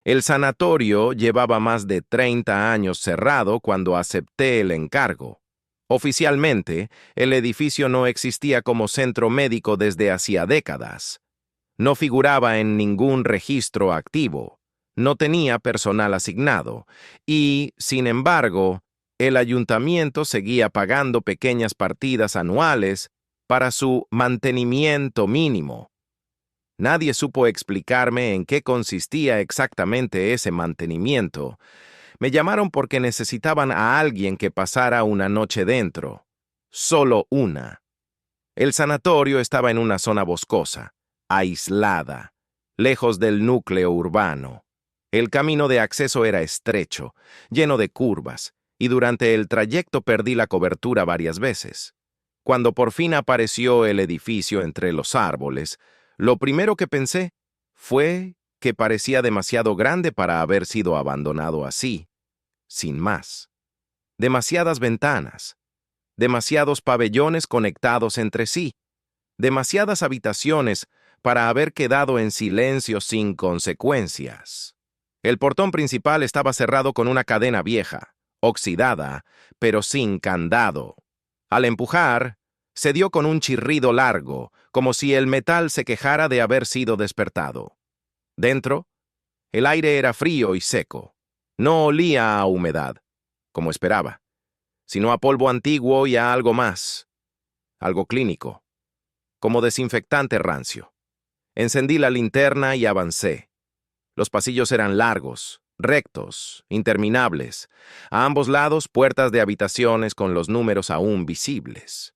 El sanatorio llevaba más de 30 años cerrado cuando acepté el encargo. Oficialmente, el edificio no existía como centro médico desde hacía décadas. No figuraba en ningún registro activo. No tenía personal asignado. Y, sin embargo, el ayuntamiento seguía pagando pequeñas partidas anuales para su mantenimiento mínimo. Nadie supo explicarme en qué consistía exactamente ese mantenimiento. Me llamaron porque necesitaban a alguien que pasara una noche dentro. Solo una. El sanatorio estaba en una zona boscosa, aislada, lejos del núcleo urbano. El camino de acceso era estrecho, lleno de curvas, y durante el trayecto perdí la cobertura varias veces. Cuando por fin apareció el edificio entre los árboles, lo primero que pensé fue que parecía demasiado grande para haber sido abandonado así, sin más. Demasiadas ventanas, demasiados pabellones conectados entre sí, demasiadas habitaciones para haber quedado en silencio sin consecuencias. El portón principal estaba cerrado con una cadena vieja, oxidada, pero sin candado. Al empujar, se dio con un chirrido largo, como si el metal se quejara de haber sido despertado. Dentro, el aire era frío y seco. No olía a humedad, como esperaba, sino a polvo antiguo y a algo más, algo clínico, como desinfectante rancio. Encendí la linterna y avancé. Los pasillos eran largos, rectos, interminables. A ambos lados, puertas de habitaciones con los números aún visibles.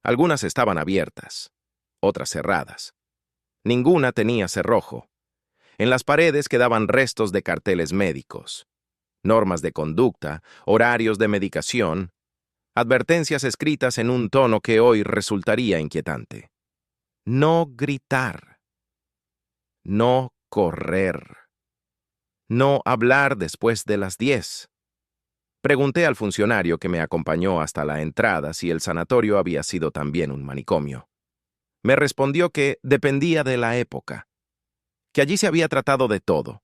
Algunas estaban abiertas, otras cerradas. Ninguna tenía cerrojo. En las paredes quedaban restos de carteles médicos, normas de conducta, horarios de medicación, advertencias escritas en un tono que hoy resultaría inquietante. No gritar. No correr. No hablar después de las 10. Pregunté al funcionario que me acompañó hasta la entrada si el sanatorio había sido también un manicomio. Me respondió que dependía de la época, que allí se había tratado de todo: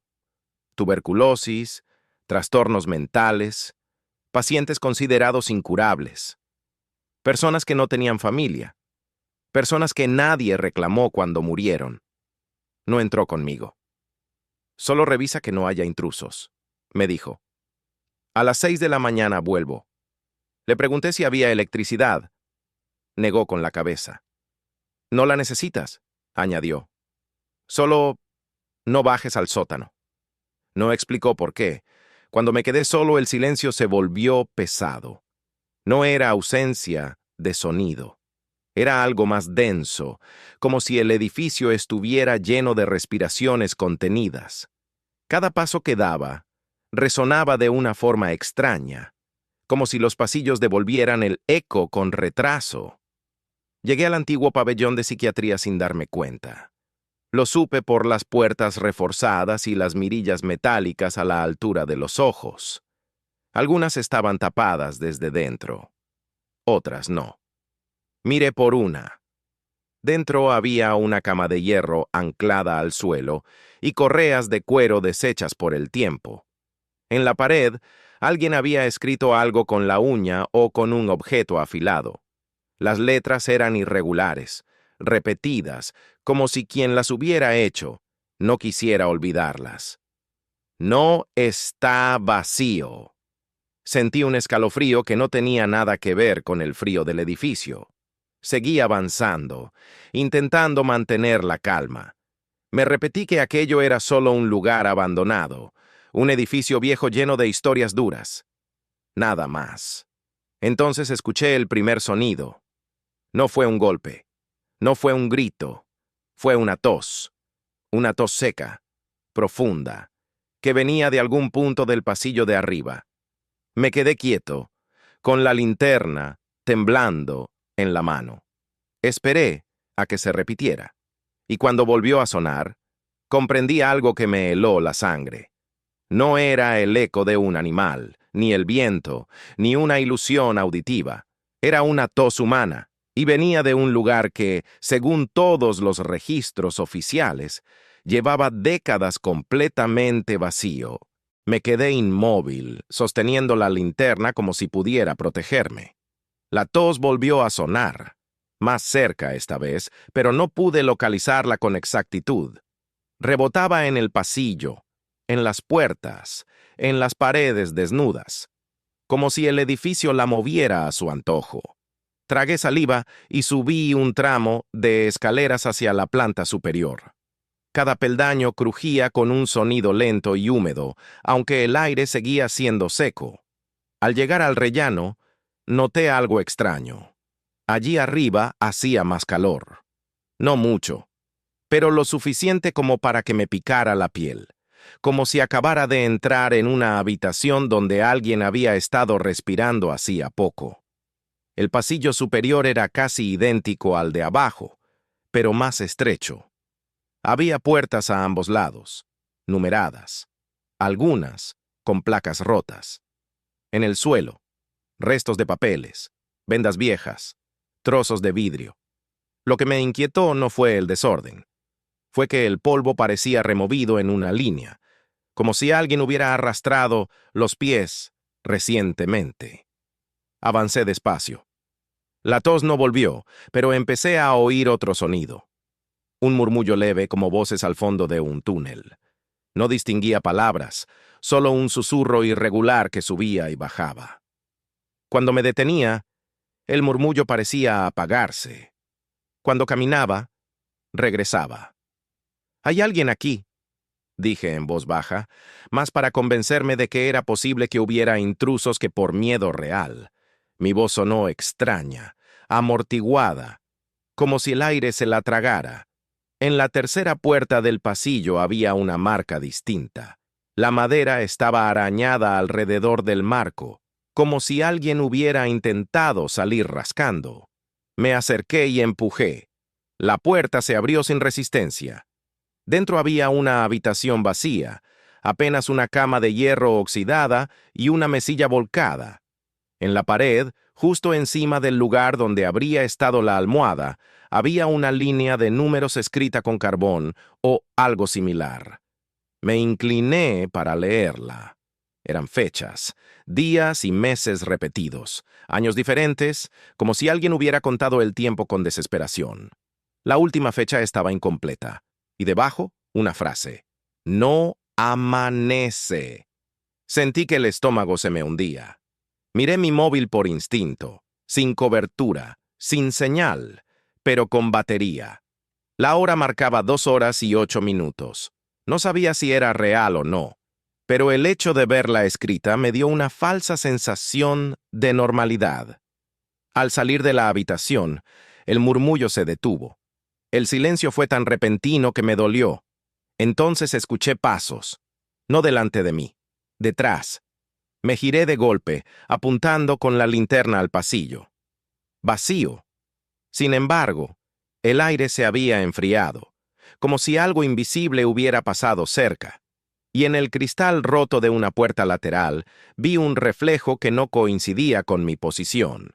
tuberculosis, trastornos mentales, pacientes considerados incurables, personas que no tenían familia, personas que nadie reclamó cuando murieron. No entró conmigo. Solo revisa que no haya intrusos, me dijo. A las 6 de la mañana vuelvo. Le pregunté si había electricidad. Negó con la cabeza. No la necesitas, añadió. Solo no bajes al sótano. No explicó por qué. Cuando me quedé solo, el silencio se volvió pesado. No era ausencia de sonido. Era algo más denso, como si el edificio estuviera lleno de respiraciones contenidas. Cada paso que daba resonaba de una forma extraña, como si los pasillos devolvieran el eco con retraso. Llegué al antiguo pabellón de psiquiatría sin darme cuenta. Lo supe por las puertas reforzadas y las mirillas metálicas a la altura de los ojos. Algunas estaban tapadas desde dentro, otras no. Miré por una. Dentro había una cama de hierro anclada al suelo y correas de cuero deshechas por el tiempo. En la pared, alguien había escrito algo con la uña o con un objeto afilado. Las letras eran irregulares, repetidas, como si quien las hubiera hecho no quisiera olvidarlas. No está vacío. Sentí un escalofrío que no tenía nada que ver con el frío del edificio. Seguí avanzando, intentando mantener la calma. Me repetí que aquello era solo un lugar abandonado, un edificio viejo lleno de historias duras. Nada más. Entonces escuché el primer sonido. No fue un golpe, no fue un grito, fue una tos seca, profunda, que venía de algún punto del pasillo de arriba. Me quedé quieto, con la linterna, temblando, en la mano. Esperé a que se repitiera, y cuando volvió a sonar, comprendí algo que me heló la sangre. No era el eco de un animal, ni el viento, ni una ilusión auditiva. Era una tos humana, y venía de un lugar que, según todos los registros oficiales, Llevaba décadas completamente vacío. Me quedé inmóvil, sosteniendo la linterna como si pudiera protegerme. La tos volvió a sonar, más cerca esta vez, pero no pude localizarla con exactitud. Rebotaba en el pasillo, en las puertas, en las paredes desnudas, como si el edificio la moviera a su antojo. Tragué saliva y subí un tramo de escaleras hacia la planta superior. Cada peldaño crujía con un sonido lento y húmedo, aunque el aire seguía siendo seco. Al llegar al rellano, noté algo extraño. Allí arriba hacía más calor. No mucho, pero lo suficiente como para que me picara la piel, como si acabara de entrar en una habitación donde alguien había estado respirando hacía poco. El pasillo superior era casi idéntico al de abajo, pero más estrecho. Había puertas a ambos lados, numeradas, algunas con placas rotas. En el suelo, restos de papeles, vendas viejas, trozos de vidrio. Lo que me inquietó no fue el desorden. Fue que el polvo parecía removido en una línea, como si alguien hubiera arrastrado los pies recientemente. Avancé despacio. La tos no volvió, pero empecé a oír otro sonido. Un murmullo leve como voces al fondo de un túnel. No distinguía palabras, solo un susurro irregular que subía y bajaba. Cuando me detenía, el murmullo parecía apagarse. Cuando caminaba, regresaba. «Hay alguien aquí», dije en voz baja, más para convencerme de que era posible que hubiera intrusos que por miedo real. Mi voz sonó extraña, amortiguada, como si el aire se la tragara. En la tercera puerta del pasillo había una marca distinta. La madera estaba arañada alrededor del marco, como si alguien hubiera intentado salir rascando. Me acerqué y empujé. La puerta se abrió sin resistencia. Dentro había una habitación vacía, apenas una cama de hierro oxidada y una mesilla volcada. En la pared, justo encima del lugar donde habría estado la almohada, había una línea de números escrita con carbón o algo similar. Me incliné para leerla. Eran fechas, días y meses repetidos, años diferentes, como si alguien hubiera contado el tiempo con desesperación. La última fecha estaba incompleta, y debajo, una frase: «No amanece». Sentí que el estómago se me hundía. Miré mi móvil por instinto, sin cobertura, sin señal, pero con batería. La hora marcaba 2 horas y 8 minutos. No sabía si era real o no, pero el hecho de verla escrita me dio una falsa sensación de normalidad. Al salir de la habitación, el murmullo se detuvo. El silencio fue tan repentino que me dolió. Entonces escuché pasos, no delante de mí, detrás. Me giré de golpe, apuntando con la linterna al pasillo. Vacío. Sin embargo, el aire se había enfriado, como si algo invisible hubiera pasado cerca, y en el cristal roto de una puerta lateral vi un reflejo que no coincidía con mi posición.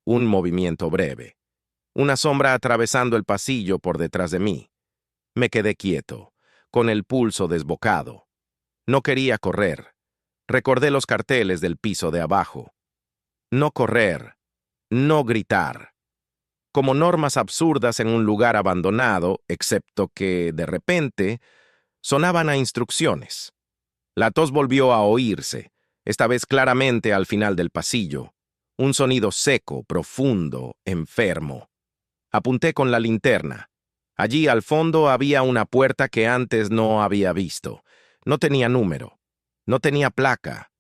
Un movimiento breve. Una sombra atravesando el pasillo por detrás de mí. Me quedé quieto, con el pulso desbocado. No quería correr. Recordé los carteles del piso de abajo. No correr, no gritar. Como normas absurdas en un lugar abandonado, excepto que, de repente, sonaban a instrucciones. La tos volvió a oírse, esta vez claramente al final del pasillo. Un sonido seco, profundo, enfermo. Apunté con la linterna. Allí al fondo había una puerta que antes no había visto. No tenía número. No tenía placa.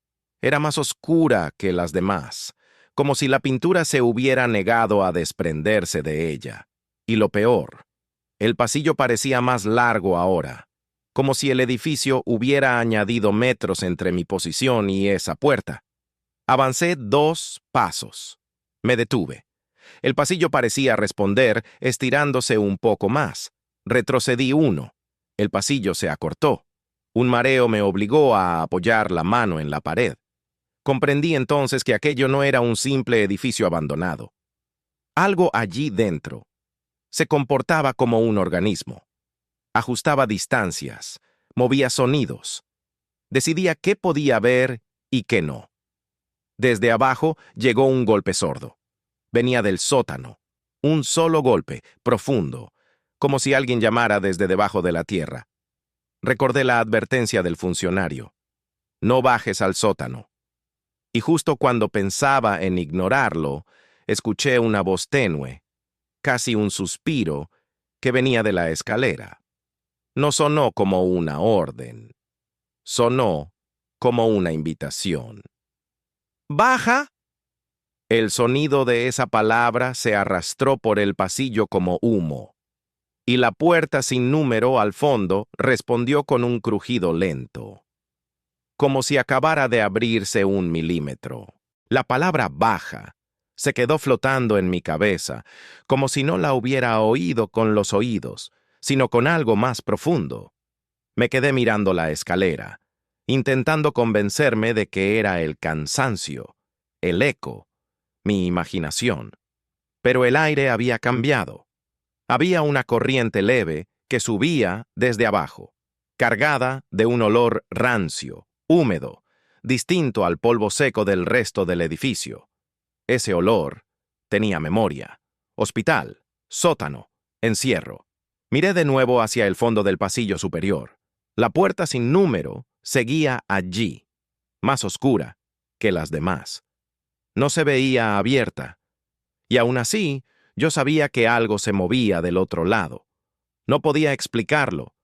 Era más oscura que las demás, como si la pintura se hubiera negado a desprenderse de ella. Y lo peor, el pasillo parecía más largo ahora, como si el edificio hubiera añadido metros entre mi posición y esa puerta. Avancé 2 pasos. Me detuve. El pasillo parecía responder, estirándose un poco más. Retrocedí 1. El pasillo se acortó. Un mareo me obligó a apoyar la mano en la pared. Comprendí entonces que aquello no era un simple edificio abandonado. Algo allí dentro se comportaba como un organismo. Ajustaba distancias, movía sonidos, decidía qué podía ver y qué no. Desde abajo llegó un golpe sordo. Venía del sótano. Un solo golpe, profundo, como si alguien llamara desde debajo de la tierra. Recordé la advertencia del funcionario. No bajes al sótano. Y justo cuando pensaba en ignorarlo, escuché una voz tenue, casi un suspiro, que venía de la escalera. No sonó como una orden. Sonó como una invitación. ¡Baja! El sonido de esa palabra se arrastró por el pasillo como humo, y la puerta sin número al fondo respondió con un crujido lento, como si acabara de abrirse 1 milímetro. La palabra baja se quedó flotando en mi cabeza, como si no la hubiera oído con los oídos, sino con algo más profundo. Me quedé mirando la escalera, intentando convencerme de que era el cansancio, el eco, mi imaginación. Pero el aire había cambiado. Había una corriente leve que subía desde abajo, cargada de un olor rancio, húmedo, distinto al polvo seco del resto del edificio. Ese olor tenía memoria. Hospital, sótano, encierro. Miré de nuevo hacia el fondo del pasillo superior. La puerta sin número seguía allí, más oscura que las demás. No se veía abierta, y aún así yo sabía que algo se movía del otro lado. No podía explicarlo,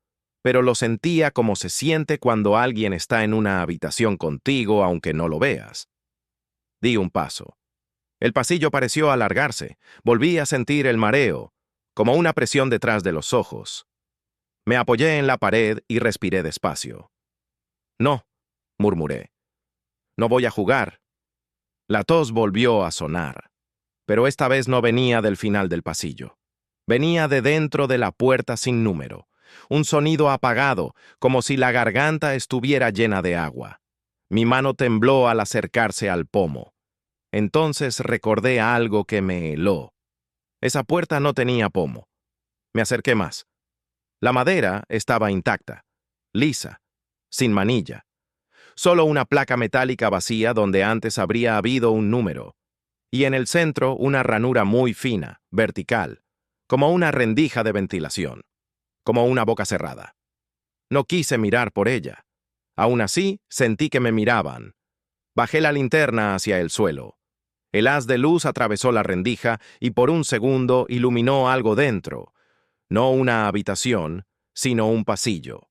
pero lo sentía como se siente cuando alguien está en una habitación contigo aunque no lo veas. Di un paso. El pasillo pareció alargarse. Volví a sentir el mareo, como una presión detrás de los ojos. Me apoyé en la pared y respiré despacio. No, murmuré. No voy a jugar. La tos volvió a sonar, pero esta vez no venía del final del pasillo. Venía de dentro de la puerta sin número, un sonido apagado, como si la garganta estuviera llena de agua. Mi mano tembló al acercarse al pomo. Entonces recordé algo que me heló. Esa puerta no tenía pomo. Me acerqué más. La madera estaba intacta, lisa, sin manilla. Solo una placa metálica vacía donde antes habría habido un número. Y en el centro una ranura muy fina, vertical, como una rendija de ventilación, como una boca cerrada. No quise mirar por ella. Aún así, sentí que me miraban. Bajé la linterna hacia el suelo. El haz de luz atravesó la rendija y por un segundo iluminó algo dentro. No una habitación, sino un pasillo.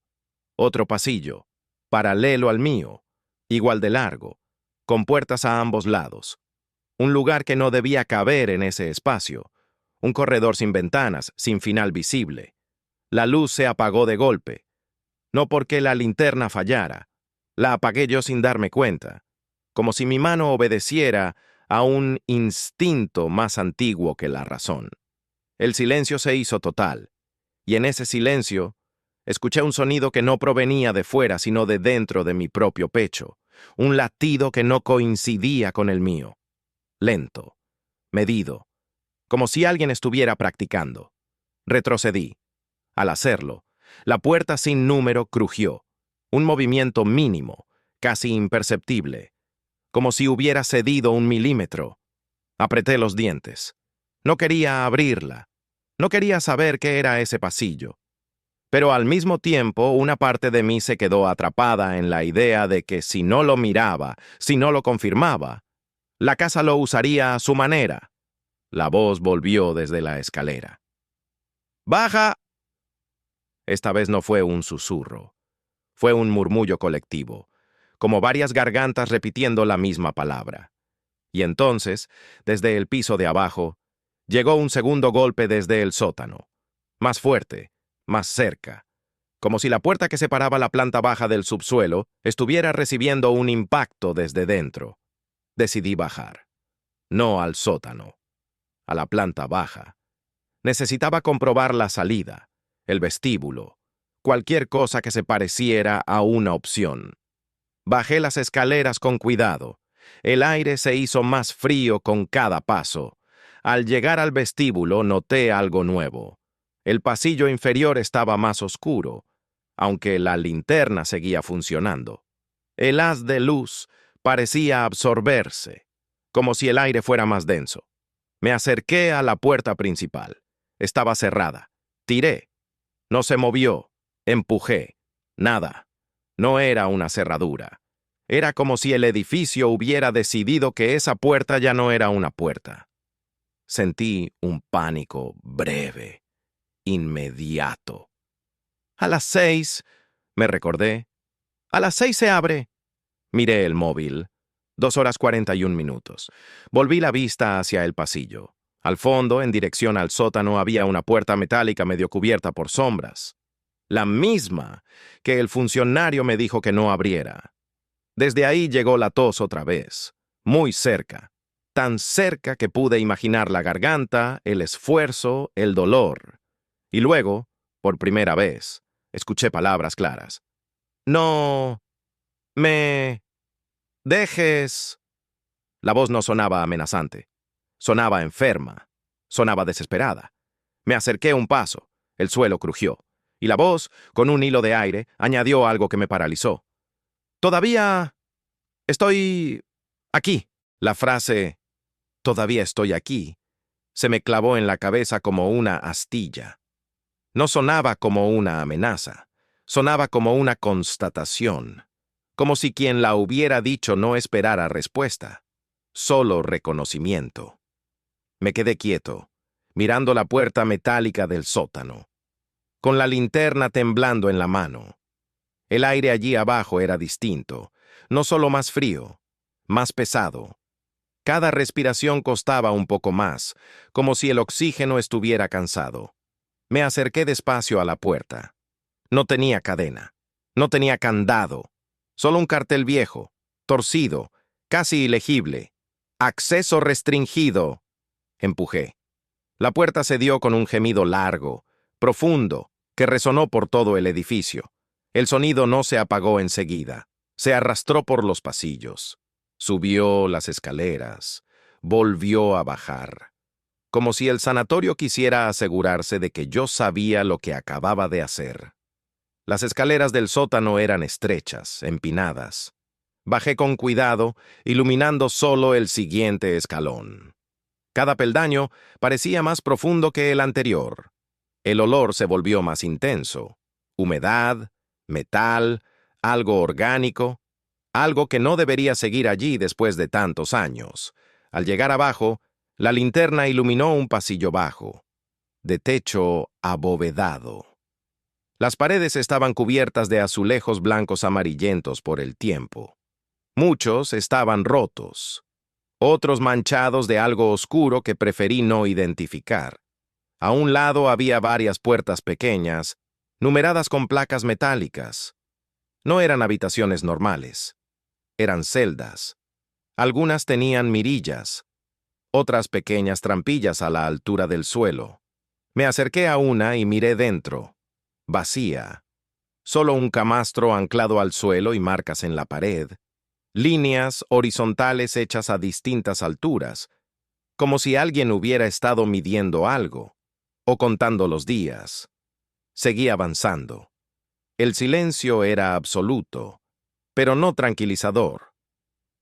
Otro pasillo, paralelo al mío, igual de largo, con puertas a ambos lados. Un lugar que no debía caber en ese espacio. Un corredor sin ventanas, sin final visible. La luz se apagó de golpe. No porque la linterna fallara. La apagué yo sin darme cuenta, como si mi mano obedeciera a un instinto más antiguo que la razón. El silencio se hizo total, y en ese silencio escuché un sonido que no provenía de fuera, sino de dentro de mi propio pecho, un latido que no coincidía con el mío. Lento, medido, como si alguien estuviera practicando. Retrocedí. Al hacerlo, la puerta sin número crujió, un movimiento mínimo, casi imperceptible, como si hubiera cedido 1 milímetro. Apreté los dientes. No quería abrirla. No quería saber qué era ese pasillo. Pero al mismo tiempo, una parte de mí se quedó atrapada en la idea de que si no lo miraba, si no lo confirmaba, la casa lo usaría a su manera. La voz volvió desde la escalera. ¡Baja! Esta vez no fue un susurro. Fue un murmullo colectivo, como varias gargantas repitiendo la misma palabra. Y entonces, desde el piso de abajo, llegó un segundo golpe desde el sótano, más fuerte, más cerca, como si la puerta que separaba la planta baja del subsuelo estuviera recibiendo un impacto desde dentro. Decidí bajar. No al sótano, a la planta baja. Necesitaba comprobar la salida, el vestíbulo, cualquier cosa que se pareciera a una opción. Bajé las escaleras con cuidado. El aire se hizo más frío con cada paso. Al llegar al vestíbulo noté algo nuevo. El pasillo inferior estaba más oscuro, aunque la linterna seguía funcionando. El haz de luz parecía absorberse, como si el aire fuera más denso. Me acerqué a la puerta principal. Estaba cerrada. Tiré. No se movió. Empujé. Nada. No era una cerradura. Era como si el edificio hubiera decidido que esa puerta ya no era una puerta. Sentí un pánico breve, inmediato. A las 6, me recordé. A las 6 se abre. Miré el móvil. 2 horas 41 minutos. Volví la vista hacia el pasillo. Al fondo, en dirección al sótano, había una puerta metálica medio cubierta por sombras. La misma que el funcionario me dijo que no abriera. Desde ahí llegó la tos otra vez. Muy cerca. Tan cerca que pude imaginar la garganta, el esfuerzo, el dolor. Y luego, por primera vez, escuché palabras claras. No me dejes. La voz no sonaba amenazante. Sonaba enferma. Sonaba desesperada. Me acerqué un paso. El suelo crujió. Y la voz, con un hilo de aire, añadió algo que me paralizó. Todavía estoy aquí. La frase, todavía estoy aquí, se me clavó en la cabeza como una astilla. No sonaba como una amenaza. Sonaba como una constatación. Como si quien la hubiera dicho no esperara respuesta. Solo reconocimiento. Me quedé quieto, mirando la puerta metálica del sótano, con la linterna temblando en la mano. El aire allí abajo era distinto, no solo más frío, más pesado. Cada respiración costaba un poco más, como si el oxígeno estuviera cansado. Me acerqué despacio a la puerta. No tenía cadena, no tenía candado, solo un cartel viejo, torcido, casi ilegible. Acceso restringido. Empujé. La puerta cedió con un gemido largo, profundo, que resonó por todo el edificio. El sonido no se apagó enseguida. Se arrastró por los pasillos. Subió las escaleras. Volvió a bajar. Como si el sanatorio quisiera asegurarse de que yo sabía lo que acababa de hacer. Las escaleras del sótano eran estrechas, empinadas. Bajé con cuidado, iluminando solo el siguiente escalón. Cada peldaño parecía más profundo que el anterior. El olor se volvió más intenso. Humedad, metal, algo orgánico, algo que no debería seguir allí después de tantos años. Al llegar abajo, la linterna iluminó un pasillo bajo, de techo abovedado. Las paredes estaban cubiertas de azulejos blancos amarillentos por el tiempo. Muchos estaban rotos, otros manchados de algo oscuro que preferí no identificar. A un lado había varias puertas pequeñas, numeradas con placas metálicas. No eran habitaciones normales, eran celdas. Algunas tenían mirillas, otras pequeñas trampillas a la altura del suelo. Me acerqué a una y miré dentro. Vacía. Solo un camastro anclado al suelo y marcas en la pared. Líneas horizontales hechas a distintas alturas, como si alguien hubiera estado midiendo algo, o contando los días. Seguí avanzando. El silencio era absoluto, pero no tranquilizador.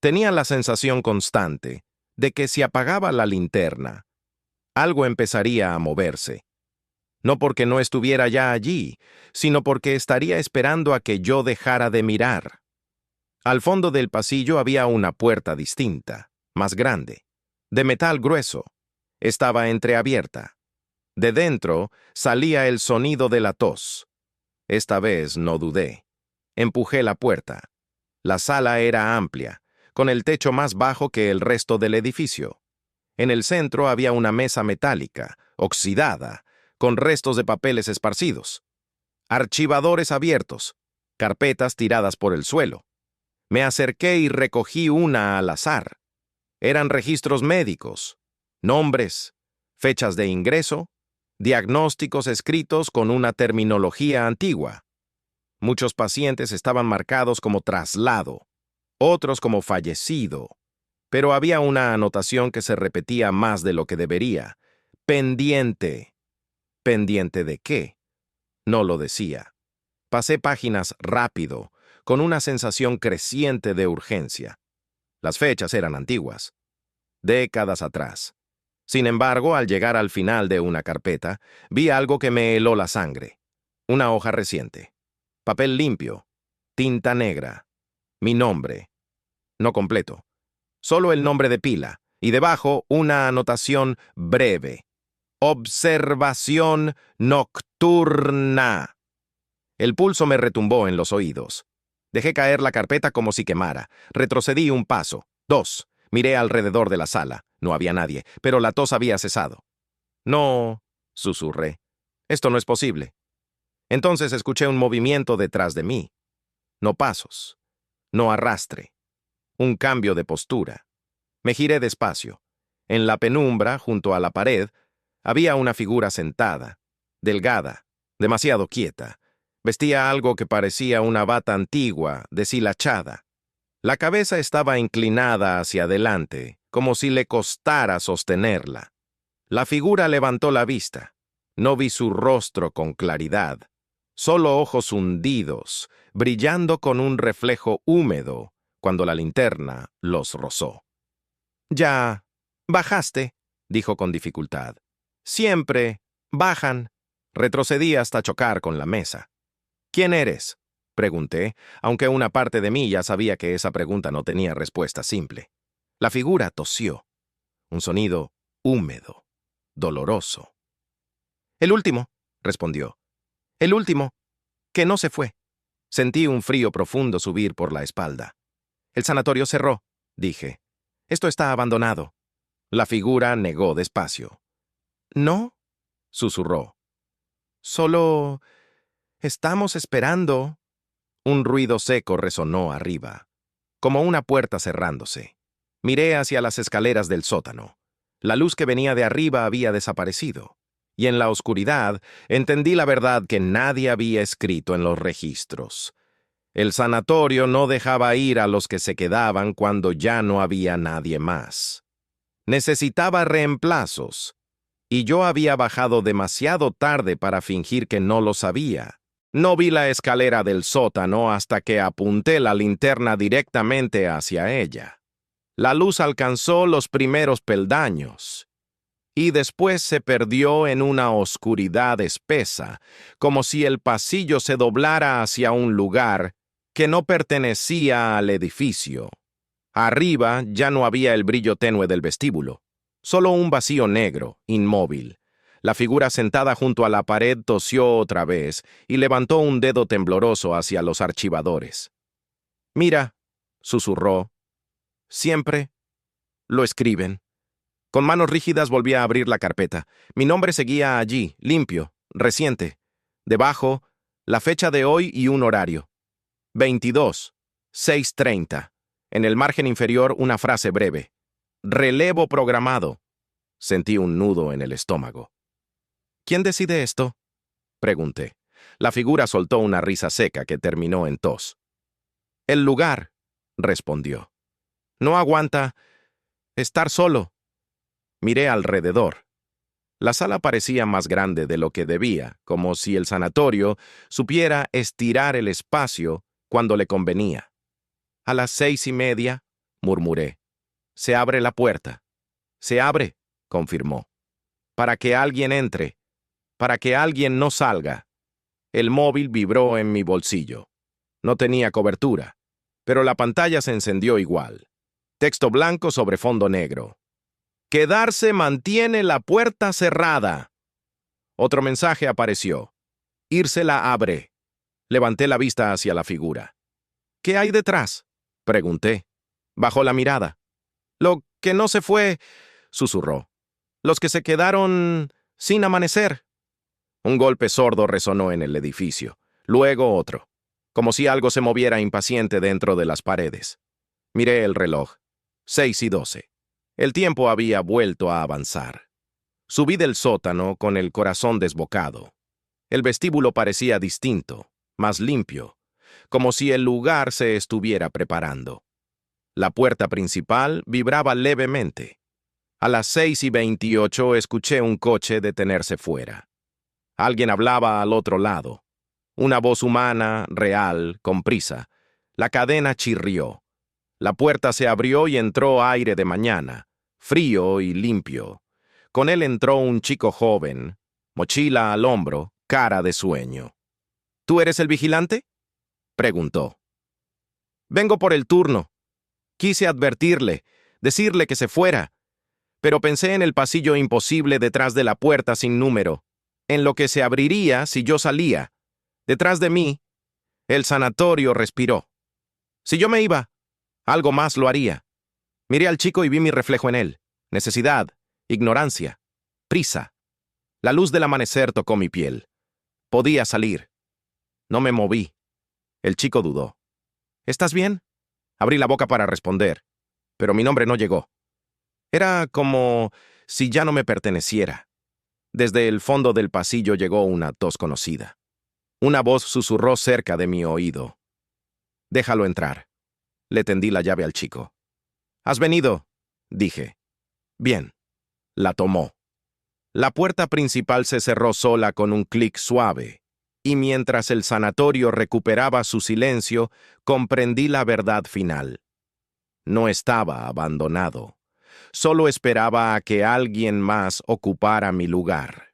Tenía la sensación constante de que si apagaba la linterna, algo empezaría a moverse. No porque no estuviera ya allí, sino porque estaría esperando a que yo dejara de mirar. Al fondo del pasillo había una puerta distinta, más grande, de metal grueso. Estaba entreabierta. De dentro salía el sonido de la tos. Esta vez no dudé. Empujé la puerta. La sala era amplia, con el techo más bajo que el resto del edificio. En el centro había una mesa metálica, oxidada, con restos de papeles esparcidos. Archivadores abiertos, carpetas tiradas por el suelo. Me acerqué y recogí una al azar. Eran registros médicos, nombres, fechas de ingreso, diagnósticos escritos con una terminología antigua. Muchos pacientes estaban marcados como traslado, otros como fallecido, pero había una anotación que se repetía más de lo que debería. Pendiente. ¿Pendiente de qué? No lo decía. Pasé páginas rápido, con una sensación creciente de urgencia. Las fechas eran antiguas, décadas atrás. Sin embargo, al llegar al final de una carpeta, vi algo que me heló la sangre. Una hoja reciente. Papel limpio. Tinta negra. Mi nombre. No completo. Solo el nombre de pila. Y debajo una anotación breve. Observación nocturna. El pulso me retumbó en los oídos. Dejé caer la carpeta como si quemara. Retrocedí un paso, dos. Miré alrededor de la sala. No había nadie, pero la tos había cesado. No, susurré. Esto no es posible. Entonces escuché un movimiento detrás de mí. No pasos. No arrastre. Un cambio de postura. Me giré despacio. En la penumbra, junto a la pared, había una figura sentada, delgada, demasiado quieta. Vestía algo que parecía una bata antigua, deshilachada. La cabeza estaba inclinada hacia adelante, como si le costara sostenerla. La figura levantó la vista. No vi su rostro con claridad, solo ojos hundidos, brillando con un reflejo húmedo cuando la linterna los rozó. «Ya, bajaste», dijo con dificultad. «Siempre bajan». Retrocedí hasta chocar con la mesa. «¿Quién eres?», pregunté, aunque una parte de mí ya sabía que esa pregunta no tenía respuesta simple. La figura tosió. Un sonido húmedo, doloroso. «El último», respondió. «El último, que no se fue». Sentí un frío profundo subir por la espalda. «El sanatorio cerró», dije. «Esto está abandonado». La figura negó despacio. «¿No?», susurró. «Solo estamos esperando». Un ruido seco resonó arriba, como una puerta cerrándose. Miré hacia las escaleras del sótano. La luz que venía de arriba había desaparecido, y en la oscuridad entendí la verdad que nadie había escrito en los registros. El sanatorio no dejaba ir a los que se quedaban cuando ya no había nadie más. Necesitaba reemplazos, y yo había bajado demasiado tarde para fingir que no lo sabía. No vi la escalera del sótano hasta que apunté la linterna directamente hacia ella. La luz alcanzó los primeros peldaños, y después se perdió en una oscuridad espesa, como si el pasillo se doblara hacia un lugar que no pertenecía al edificio. Arriba ya no había el brillo tenue del vestíbulo, solo un vacío negro, inmóvil. La figura sentada junto a la pared tosió otra vez y levantó un dedo tembloroso hacia los archivadores. «Mira», susurró, «siempre lo escriben». Con manos rígidas volví a abrir la carpeta. Mi nombre seguía allí, limpio, reciente. Debajo, la fecha de hoy y un horario. 22, 6:30. En el margen inferior, una frase breve. «Relevo programado». Sentí un nudo en el estómago. «¿Quién decide esto?», pregunté. La figura soltó una risa seca que terminó en tos. «El lugar», respondió. «No aguanta estar solo». Miré alrededor. La sala parecía más grande de lo que debía, como si el sanatorio supiera estirar el espacio cuando le convenía. «A las 6:30», murmuré. «Se abre la puerta». «Se abre», confirmó. «Para que alguien entre. Para que alguien no salga». El móvil vibró en mi bolsillo. No tenía cobertura, pero la pantalla se encendió igual. Texto blanco sobre fondo negro. «Quedarse mantiene la puerta cerrada». Otro mensaje apareció. «Irse la abre». Levanté la vista hacia la figura. «¿Qué hay detrás?», pregunté. Bajó la mirada. «Lo que no se fue», susurró. «Los que se quedaron sin amanecer». Un golpe sordo resonó en el edificio, luego otro, como si algo se moviera impaciente dentro de las paredes. Miré el reloj. 6:12. El tiempo había vuelto a avanzar. Subí del sótano con el corazón desbocado. El vestíbulo parecía distinto, más limpio, como si el lugar se estuviera preparando. La puerta principal vibraba levemente. A las 6:28 escuché un coche detenerse fuera. Alguien hablaba al otro lado. Una voz humana, real, con prisa. La cadena chirrió. La puerta se abrió y entró aire de mañana, frío y limpio. Con él entró un chico joven, mochila al hombro, cara de sueño. ¿Tú eres el vigilante?, preguntó. Vengo por el turno. Quise advertirle, decirle que se fuera, pero pensé en el pasillo imposible detrás de la puerta sin número, en lo que se abriría si yo salía. Detrás de mí, el sanatorio respiró. Si yo me iba, algo más lo haría. Miré al chico y vi mi reflejo en él. Necesidad, ignorancia, prisa. La luz del amanecer tocó mi piel. Podía salir. No me moví. El chico dudó. ¿Estás bien? Abrí la boca para responder, pero mi nombre no llegó. Era como si ya no me perteneciera. Desde el fondo del pasillo llegó una tos conocida. Una voz susurró cerca de mi oído. Déjalo entrar. Le tendí la llave al chico. ¿Has venido?, dije. Bien. La tomó. La puerta principal se cerró sola con un clic suave, y mientras el sanatorio recuperaba su silencio, comprendí la verdad final. No estaba abandonado. Solo esperaba a que alguien más ocupara mi lugar.